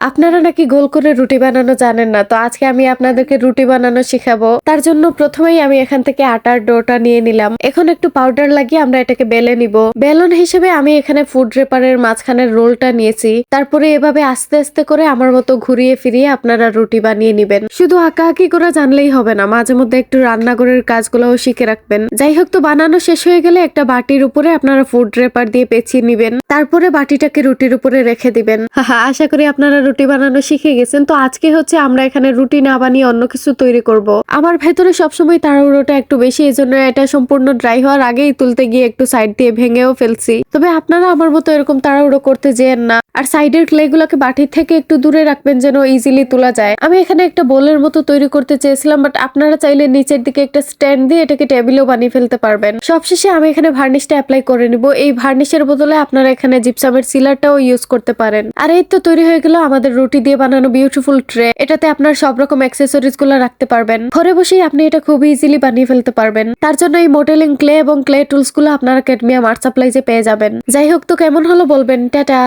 আপনারা নাকি গোল করে রুটি বানানো জানেন না, তো আজকে আমি আপনাদেরকে রুটি বানানো শিখাবো। তার জন্য প্রথমেই আমি এখান থেকে আটার ডোটা নিয়ে নিলাম। এখন একটু পাউডার লাগিয়ে আমরা এটাকে বেলে নিব। বেলন হিসেবে আমি এখানে ফুড রেপারের মাঝখানের রোলটা নিয়েছি। তারপরে এভাবে আস্তে আস্তে করে আমার মতো ঘুরিয়ে ফিরিয়ে আপনারা রুটি বানিয়ে নিবেন। শুধু আঁকাআঁকি করে জানলেই হবে না, মাঝে মধ্যে একটু রান্নাঘরের কাজগুলোও শিখে রাখবেন। যাই হোক, তো বানানো শেষ হয়ে গেলে একটা বাটির উপরে আপনারা ফুড রেপার দিয়ে পেঁচিয়ে নিবেন। তারপরে বাটিটাকে রুটির উপরে রেখে দিবেন। আশা করি আপনারা রুটি বানানো শিখে গেছেন। তো আজকে হচ্ছে আমরা এখানে রুটি না বানিয়ে অন্য কিছু তৈরি করব। আমার ভেতরে সবসময় তাড়াহুড়োটা একটু বেশি, এজন্য এটা সম্পূর্ণ ড্রাই হওয়ার আগেই তুলতে গিয়ে একটু সাইড দিয়ে ভেঙেও ফেলছি। তবে আপনারা আমার মতো এরকম তাড়াহুড়ো করতে যেন না। আর সাইডের ক্লে গুলাকে বাটির থেকে একটু দূরে রাখবেন যেন ইজিলি তোলা যায়। আমি এখানে একটা বোলের মতো তৈরি করতে চেয়েছিলাম, বাট আপনারা চাইলে নিচের দিকে একটা স্ট্যান্ড দিয়ে এটাকে টেবিলেও বানিয়ে ফেলতে পারবেন। সবশেষে আমি এখানে ভার্নিশটা অ্যাপ্লাই করে নিব। এই ভার্নিশের বদলে আপনারা এখানে জিপসামের সিলারটাও ইউজ করতে পারেন। আর এই তো তৈরি হয়ে গেল আমাদের রুটি দিয়ে বানানো বিউটিফুল ট্রে। এটাতে আপনার সব রকম অ্যাক্সেসরিজ গুলো রাখতে পারবেন। ঘরে বসেই আপনি এটা খুব ইজিলি বানিয়ে ফেলতে পারবেন। তার জন্য এই মডেলিং ক্লে এবং ক্লে টুলস গুলো আপনারা ক্যাডমিয়াম আর্ট সাপ্লাইজে পেয়ে যাবেন। যাই হোক, তো কেমন হলো বলবেন। টাটা।